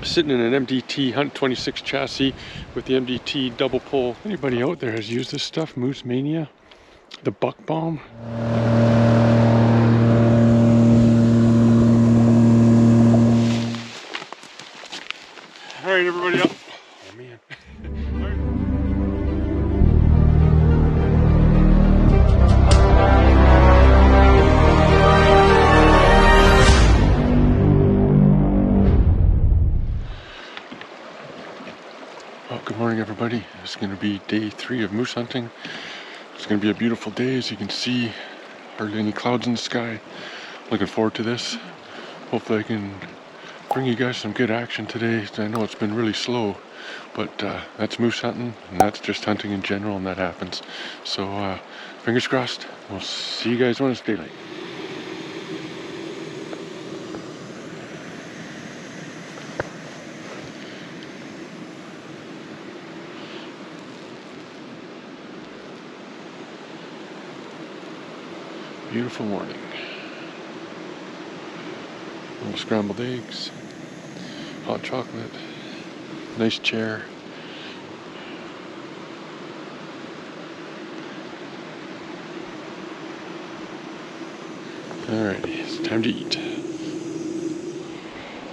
Sitting in an MDT Hunt 26 chassis with the MDT double pull. Anybody out there has used this stuff? Moose Mania, the buck bomb. All right, everybody up. Oh man. Well, good morning, everybody. It's going to be day 3 of moose hunting. It's going to be a beautiful day, as you can see. Hardly any clouds in the sky. Looking forward to this. Hopefully I can bring you guys some good action today. I know it's been really slow, but that's moose hunting, and that's just hunting in general, and that happens. So fingers crossed. We'll see you guys when it's daylight. Beautiful morning. Little scrambled eggs, hot chocolate, nice chair. Alrighty, it's time to eat.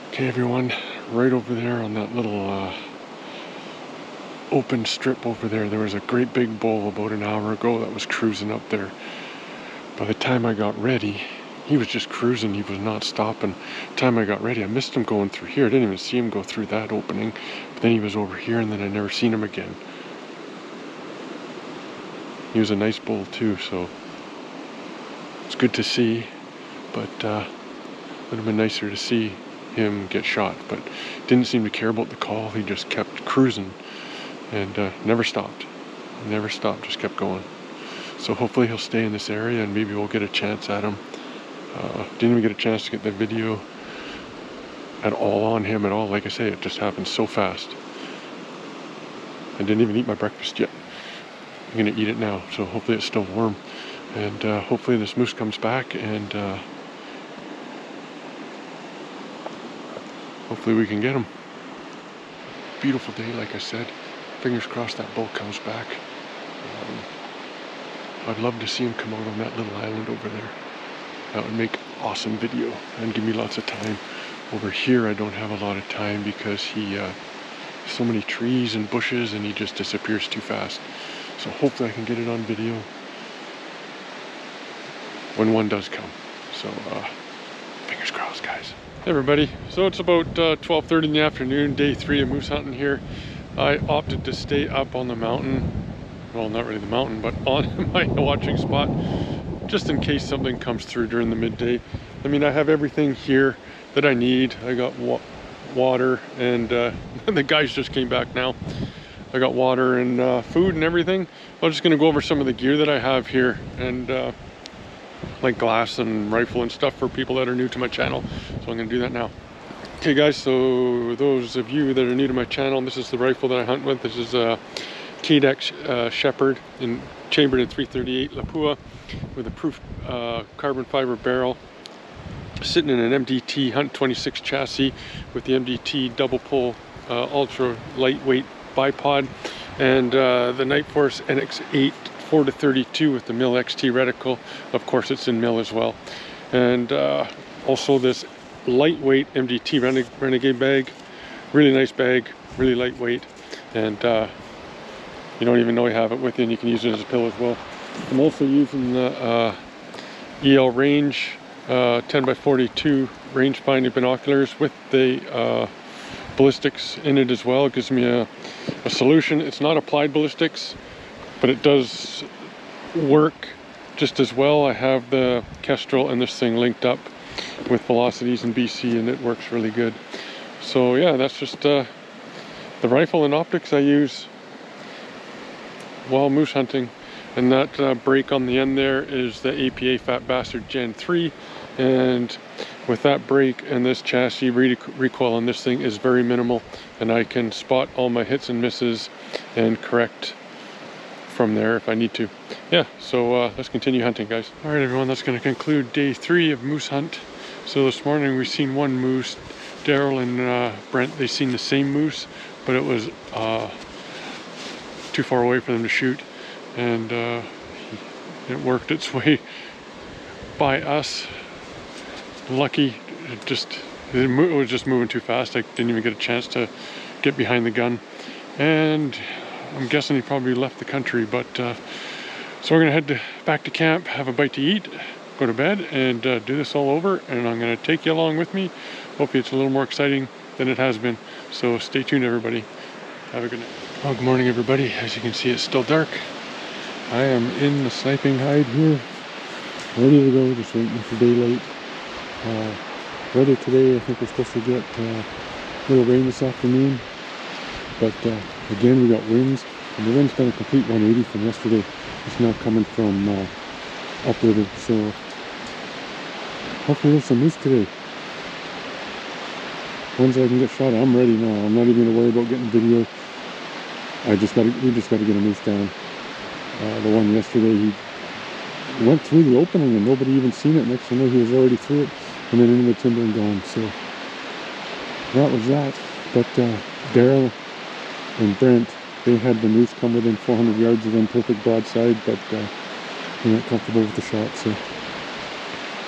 Okay, everyone, right over there on that little open strip over there, there was a great big bull about an hour ago that was cruising up there. By the time I got ready, he was just cruising, he was not stopping. By the time I got ready, I missed him going through here. I didn't even see him go through that opening. But then he was over here, and then I never seen him again. He was a nice bull too, so it's good to see. But it would have been nicer to see him get shot. But didn't seem to care about the call. He just kept cruising and never stopped. Never stopped, just kept going. So hopefully he'll stay in this area, and maybe we'll get a chance at him. Didn't even get a chance to get the video at all on him at all. Like I say, it just happened so fast. I didn't even eat my breakfast yet. I'm gonna eat it now, so hopefully it's still warm. And hopefully this moose comes back, and hopefully we can get him. Beautiful day, like I said. Fingers crossed that bull comes back. I'd love to see him come out on that little island over there. That would make awesome video and give me lots of time. Over here I don't have a lot of time because he so many trees and bushes, and he just disappears too fast. So hopefully I can get it on video when one does come. So fingers crossed, guys. Hey everybody, so it's about 12:30 in the afternoon, day 3 of moose hunting here. I opted to stay up on the mountain. Well, not really the mountain, but on my watching spot, just in case something comes through during the midday. I mean, I have everything here that I need. I got water, and the guys just came back now. I got water and food and everything. I'm just gonna go over some of the gear that I have here, and like glass and rifle and stuff for people that are new to my channel. So I'm gonna do that now. Okay guys, so those of you that are new to my channel, this is the rifle that I hunt with. This is a KDEX Shepherd chambered in 338 Lapua with a proof carbon fiber barrel. Sitting in an MDT Hunt 26 chassis with the MDT double pull ultra lightweight bipod, and the Nightforce NX8 4-32 with the MIL XT reticle. Of course it's in MIL as well. And also this lightweight MDT Renegade bag. Really nice bag, really lightweight, and you don't even know you have it with you, and you can use it as a pillow as well. I'm also using the EL Range 10x42 range finding binoculars with the ballistics in it as well. It gives me a solution. It's not applied ballistics, but it does work just as well. I have the Kestrel and this thing linked up with Velocities in BC, and it works really good. So yeah, that's just the rifle and optics I use while moose hunting. And that brake on the end there is the APA Fat Bastard Gen 3, and with that brake and this chassis, recoil on this thing is very minimal, and I can spot all my hits and misses and correct from there if I need to. Yeah, so let's continue hunting, guys. All right everyone, that's going to conclude day 3 of moose hunt. So this morning we've seen one moose Darrel and Brent, they seen the same moose, but it was too far away for them to shoot, and it worked its way by us. Lucky, it was just moving too fast. I didn't even get a chance to get behind the gun, and I'm guessing he probably left the country. But so we're gonna head back to camp, have a bite to eat, go to bed, and do this all over. And I'm gonna take you along with me. Hopefully it's a little more exciting than it has been. So stay tuned, everybody. Have a good night. Well, good morning, everybody. As you can see, it's still dark. I am in the sniping hide here, ready to go, just waiting for daylight. Weather today, I think we're supposed to get a little rain this afternoon, but again, we got winds, and the wind's done a complete 180 from yesterday. It's now coming from upriver, so hopefully there's some moose today. Once I can get shot, I'm ready now. I'm not even gonna worry about getting video. We just gotta get a moose down. The one yesterday, he went through the opening and nobody even seen it. Next thing you know, he was already through it and then into the timber and gone. So that was that. But Darrel and Brent, they had the moose come within 400 yards of them, perfect broadside, but they weren't comfortable with the shot, so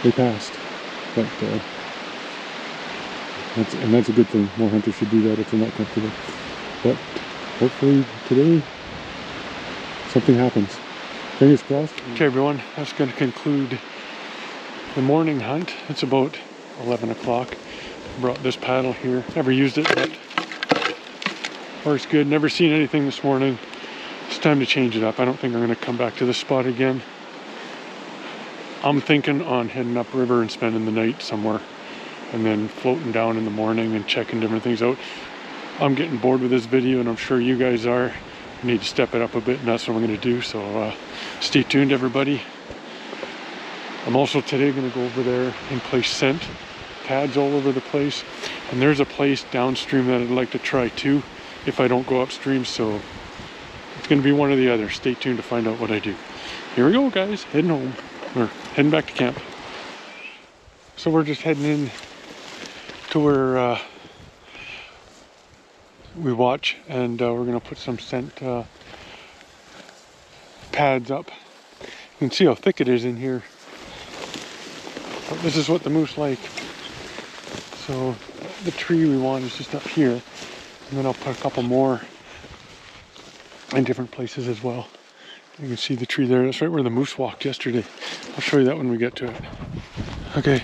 they passed. But that's a good thing. More hunters should do that if they're not comfortable. But hopefully today something happens. Fingers crossed. Okay, everyone, that's going to conclude the morning hunt. It's about 11 o'clock. Brought this paddle here. Never used it, but works good. Never seen anything this morning. It's time to change it up. I don't think I'm going to come back to this spot again. I'm thinking on heading upriver and spending the night somewhere, and then floating down in the morning and checking different things out. I'm getting bored with this video, and I'm sure you guys are. I need to step it up a bit, and that's what I'm going to do. So stay tuned, everybody. I'm also today going to go over there and place scent pads all over the place, and there's a place downstream that I'd like to try too if I don't go upstream. So it's going to be one or the other. Stay tuned to find out what I do. Here we go, guys, heading home. We're heading back to camp. So we're just heading in to where we watch, and we're going to put some scent pads up. You can see how thick it is in here. But this is what the moose like. So the tree we want is just up here, and then I'll put a couple more in different places as well. You can see the tree there. That's right where the moose walked yesterday. I'll show you that when we get to it. Okay,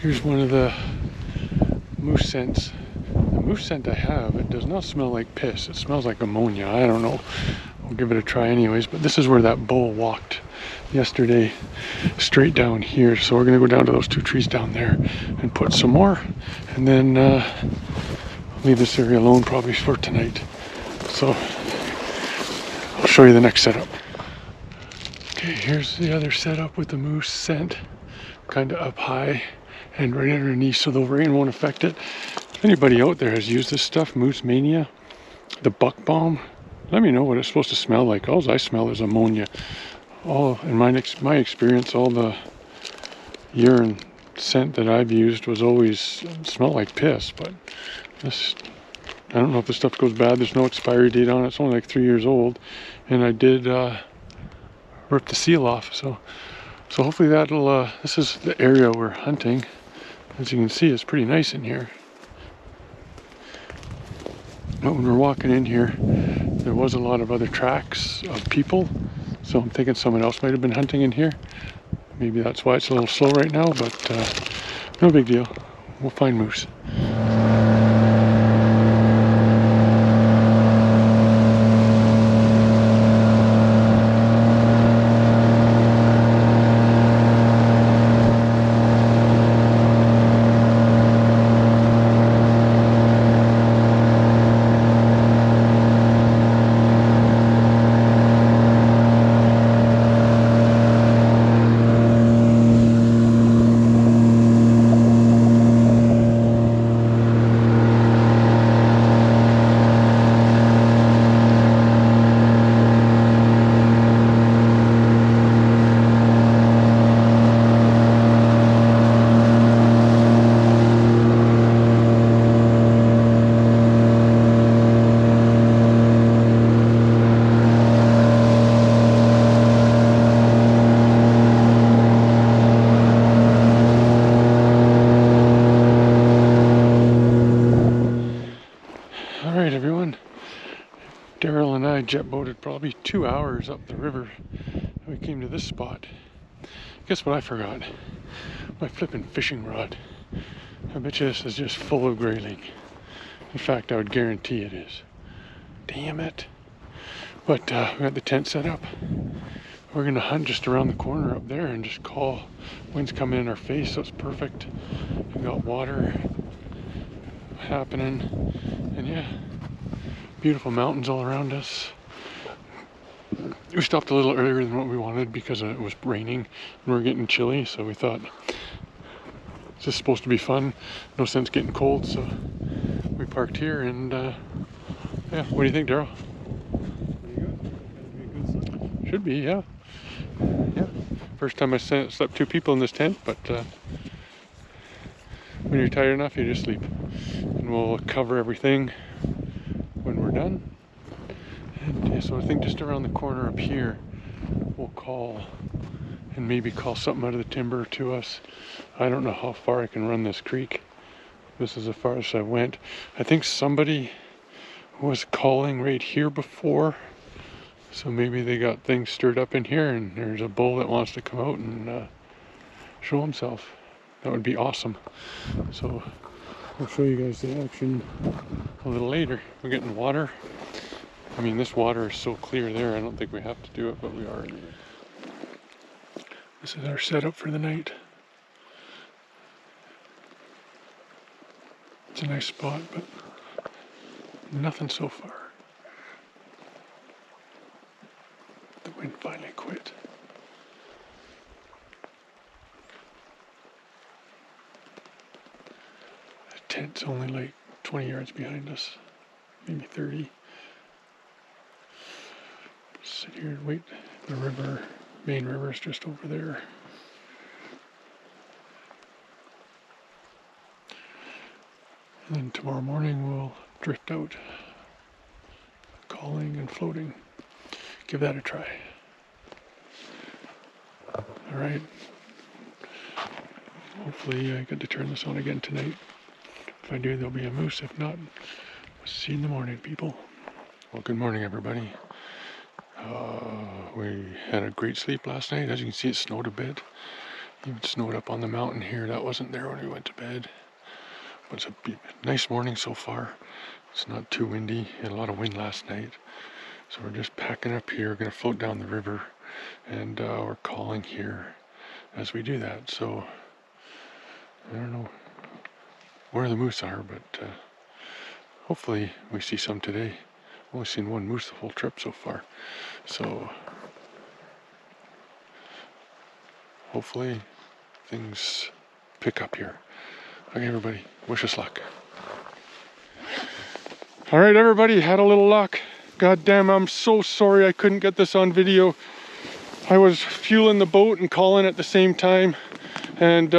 here's one of the moose scents. The moose scent I have, it does not smell like piss. It smells like ammonia. I don't know. I'll give it a try anyways. But this is where that bull walked yesterday, straight down here. So we're going to go down to those two trees down there and put some more. And then leave this area alone probably for tonight. So I'll show you the next setup. Okay, here's the other setup with the moose scent. Kind of up high and right underneath, so the rain won't affect it. If anybody out there has used this stuff, Moose Mania, the buck bomb, let me know what it's supposed to smell like. All I smell is ammonia. All in my experience, all the urine scent that I've used was always smelled like piss. But this, I don't know if this stuff goes bad. There's no expiry date on it. It's only like 3 years old, and I did rip the seal off. So hopefully that'll. This is the area we're hunting. As you can see, it's pretty nice in here. But when we're walking in here, there was a lot of other tracks of people. So I'm thinking someone else might have been hunting in here. Maybe that's why it's a little slow right now, but no big deal. We'll find moose. I jet boated probably 2 hours up the river and we came to this spot. Guess what I forgot? My flippin' fishing rod. I bet you this is just full of grayling. In fact, I would guarantee it is. Damn it. But we got the tent set up. We're gonna hunt just around the corner up there and just call. Wind's coming in our face, so it's perfect. We got water happening, and yeah, beautiful mountains all around us. We stopped a little earlier than what we wanted because it was raining and we were getting chilly, so we thought this is supposed to be fun. No sense getting cold, so we parked here and yeah, what do you think, Darrel? Should be, yeah. Yeah. First time I slept 2 people in this tent, but when you're tired enough, you just sleep. And we'll cover everything when we're done. And yeah, so I think just around the corner up here, we'll call and maybe call something out of the timber to us. I don't know how far I can run this creek. This is as far as I went. I think somebody was calling right here before. So maybe they got things stirred up in here and there's a bull that wants to come out and show himself. That would be awesome. So I'll show you guys the action a little later. We're getting water. I mean, this water is so clear there, I don't think we have to do it, but we are. This is our setup for the night. It's a nice spot, but nothing so far. The wind finally quit. The tent's only like 20 yards behind us, maybe 30. Sit here and wait. The river, main river, is just over there. And then tomorrow morning we'll drift out, calling and floating. Give that a try. Alright. Hopefully I get to turn this on again tonight. If I do, there'll be a moose. If not, we'll see you in the morning, people. Well, good morning, everybody. We had a great sleep last night. As you can see, it snowed a bit. Even snowed up on the mountain here. That wasn't there when we went to bed. But it's a nice morning so far. It's not too windy. Had a lot of wind last night. So we're just packing up here. We're going to float down the river. And we're calling here as we do that. So I don't know where the moose are, but hopefully we see some today. Only seen one moose the whole trip so far. So hopefully things pick up here. Okay, everybody, wish us luck. All right, everybody, had a little luck. God damn, I'm so sorry I couldn't get this on video. I was fueling the boat and calling at the same time, and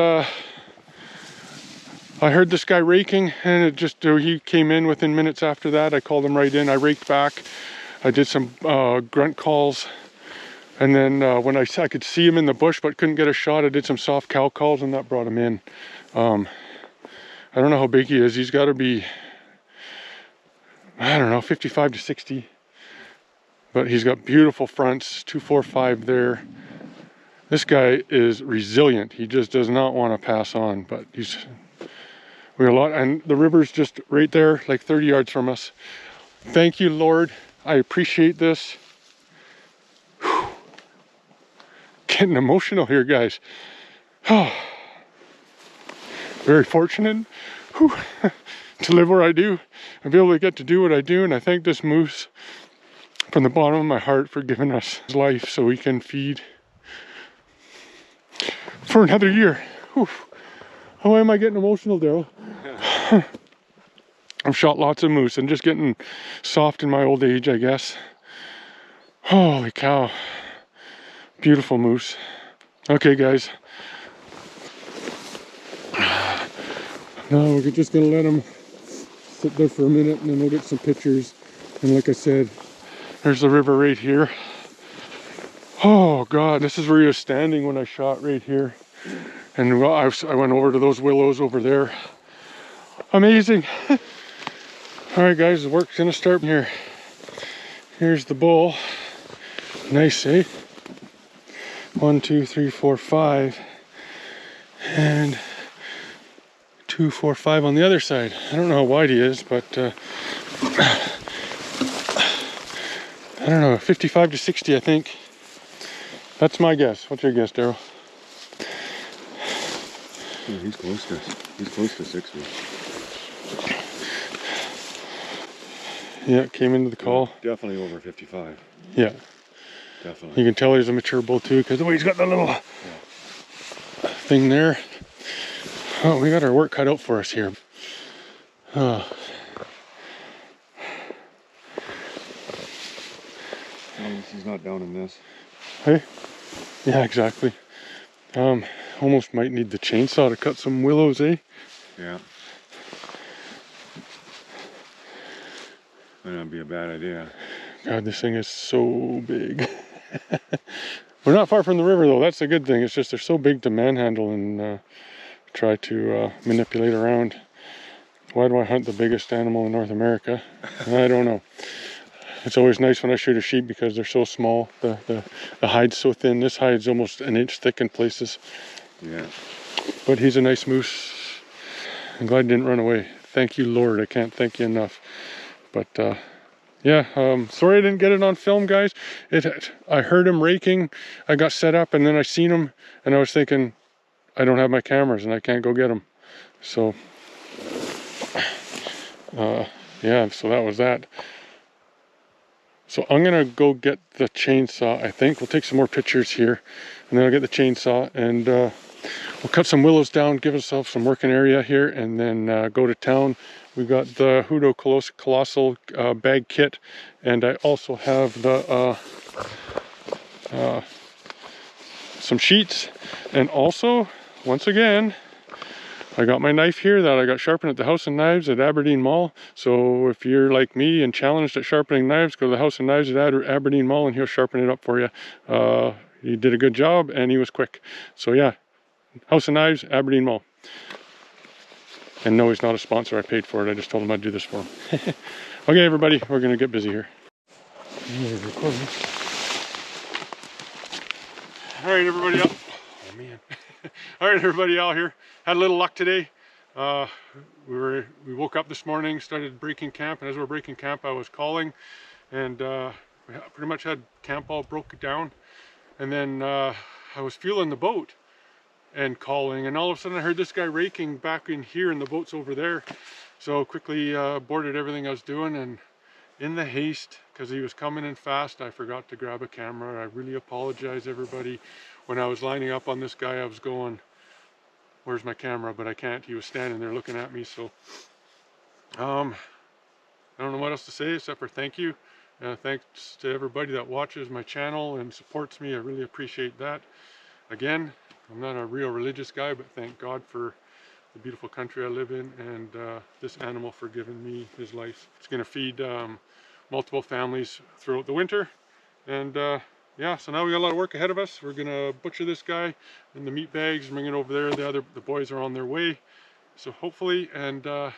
I heard this guy raking, and it just, he came in within minutes after that. I called him right in. I raked back. I did some grunt calls, and then when I could see him in the bush but couldn't get a shot, I did some soft cow calls, and that brought him in. I don't know how big he is. He's got to be, I don't know, 55 to 60. But he's got beautiful fronts, 245 there. This guy is resilient. He just does not want to pass on, but we're a lot, and the river's just right there, like 30 yards from us. Thank you, Lord. I appreciate this. Whew. Getting emotional here, guys. Oh. Very fortunate to live where I do and be able to get to do what I do, and I thank this moose from the bottom of my heart for giving us his life so we can feed for another year. Whew. Why am I getting emotional, Darrel? I've shot lots of moose and just getting soft in my old age, I guess. Holy cow. Beautiful moose. Okay, guys. Now we're just gonna let him sit there for a minute and then we'll get some pictures. And like I said, there's the river right here. Oh God, this is where he was standing when I shot right here. And I went over to those willows over there. Amazing. All right, guys, the work's gonna start here. Here's the bull. Nice, eh? 1, 2, 3, 4, 5. And 2, 4, 5 on the other side. I don't know how wide he is, but I don't know, 55 to 60, I think. That's my guess. What's your guess, Darrel? Yeah, he's close to 60. Yeah, came into the call. Yeah, definitely over 55. Yeah. Definitely. You can tell he's a mature bull too, because the way he's got the little thing there. Oh, we got our work cut out for us here. He's not down in this. Hey? Yeah, exactly. Almost might need the chainsaw to cut some willows, eh? Yeah. Might not be a bad idea. God, this thing is so big. We're not far from the river though, that's the good thing. It's just they're so big to manhandle and try to manipulate around. Why do I hunt the biggest animal in North America? I don't know. It's always nice when I shoot a sheep because they're so small. The hide's so thin. This hide's almost an inch thick in places. Yeah. But he's a nice moose. I'm glad he didn't run away. Thank you, Lord. I can't thank you enough. But yeah, sorry I didn't get it on film, guys. I heard him raking. I got set up and then I seen him and I was thinking, I don't have my cameras and I can't go get them. So yeah, so that was that. So I'm gonna go get the chainsaw, I think. We'll take some more pictures here and then I'll get the chainsaw and we'll cut some willows down, give ourselves some working area here, and then go to town. We've got the Hudo Colossal bag kit, and I also have the some sheets, and also, once again, I got my knife here that I got sharpened at the House of Knives at Aberdeen Mall. So if you're like me and challenged at sharpening knives, go to the House of Knives at Aberdeen Mall and he'll sharpen it up for you. He did a good job and he was quick. So yeah, House of Knives, Aberdeen Mall. And no, he's not a sponsor. I paid for it. I just told him I'd do this for him. Okay, everybody, we're going to get busy here. All right, everybody out. Oh, man. All right, everybody out here. Had a little luck today. We woke up this morning, started breaking camp, and as we were breaking camp, I was calling, and we pretty much had camp all broke down. And then I was fueling the boat and calling, and all of a sudden I heard this guy raking back in here and the boat's over there. So quickly boarded everything I was doing, and in the haste, because he was coming in fast, I forgot to grab a camera. I really apologize, everybody. When I was lining up on this guy, I was going, where's my camera? But I can't. He was standing there looking at me. So I don't know what else to say except for thank you. Thanks to everybody that watches my channel and supports me. I really appreciate that. Again, I'm not a real religious guy, but thank God for the beautiful country I live in, and this animal for giving me his life. It's going to feed multiple families throughout the winter, and yeah, so now we got a lot of work ahead of us. We're going to butcher this guy in the meat bags, bring it over there. The boys are on their way, so hopefully, and I'll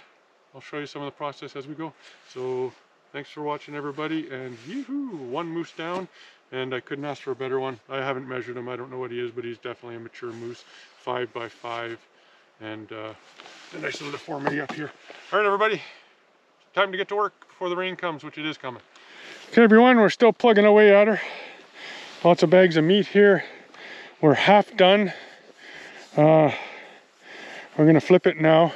show you some of the process as we go. So thanks for watching, everybody, and yoo-hoo, one moose down. And I couldn't ask for a better one. I haven't measured him. I don't know what he is, but he's definitely a mature moose, 5 by 5, and a nice little deformity up here. All right, everybody, time to get to work before the rain comes, which it is coming. Okay, everyone, we're still plugging away at her. Lots of bags of meat here. We're half done. We're gonna flip it now.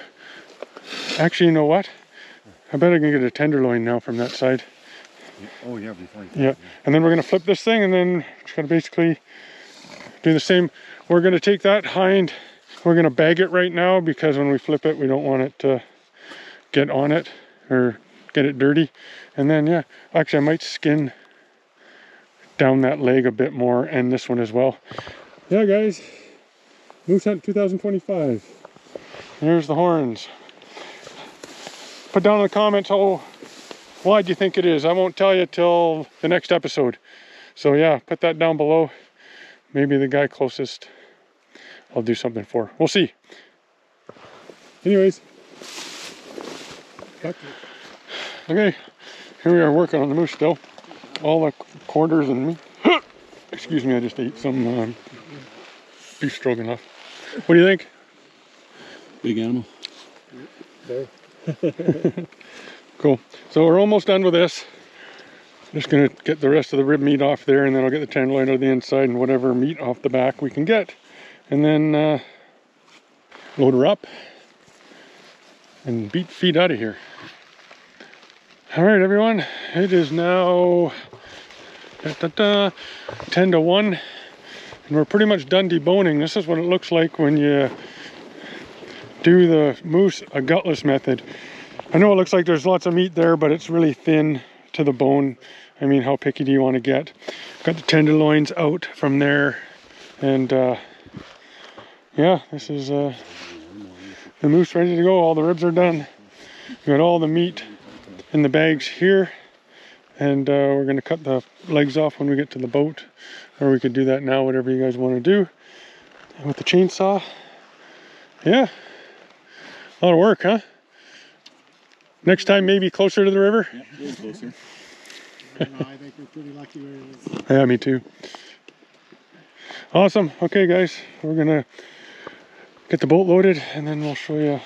Actually, you know what? I bet I can get a tenderloin now from that side. Oh yeah, be fine. Yeah, and then we're gonna flip this thing, and then just gonna basically do the same. We're gonna take that hind, we're gonna bag it right now, because when we flip it, we don't want it to get on it or get it dirty. And then yeah, actually I might skin down that leg a bit more, and this one as well. Yeah, guys, Moose Hunt 2025. Here's the horns. Put down in the comments how wide do you think it is. I won't tell you till the next episode. So yeah, put that down below. Maybe the guy closest I'll do something for. We'll see. Anyways. Okay, here we are working on the moose still. all the quarters and meat. Excuse me, I just ate some beef stroganoff. What do you think? Big animal. Cool. So we're almost done with this. Just gonna get the rest of the rib meat off there, and then I'll get the tenderloin on the inside and whatever meat off the back we can get. And then load her up and beat feet out of here. All right, everyone. It is now 10 to 1, and we're pretty much done deboning. This is what it looks like when you do the moose a gutless method. I know it looks like there's lots of meat there, but it's really thin to the bone. I mean, how picky do you want to get? Got the tenderloins out from there, and yeah, this is the moose ready to go. All the ribs are done. We got all the meat in the bags here, and we're going to cut the legs off when we get to the boat, or we could do that now, whatever you guys want to do. And with the chainsaw, yeah, a lot of work, huh? Next time maybe closer to the river? Yep, a little closer. I think we're pretty lucky where it is. Yeah, me too. Awesome. Okay, guys, we're going to get the boat loaded, and then we'll show you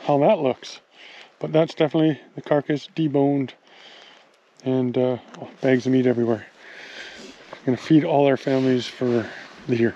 how that looks. But that's definitely the carcass deboned, and bags of meat everywhere. Gonna feed all our families for the year.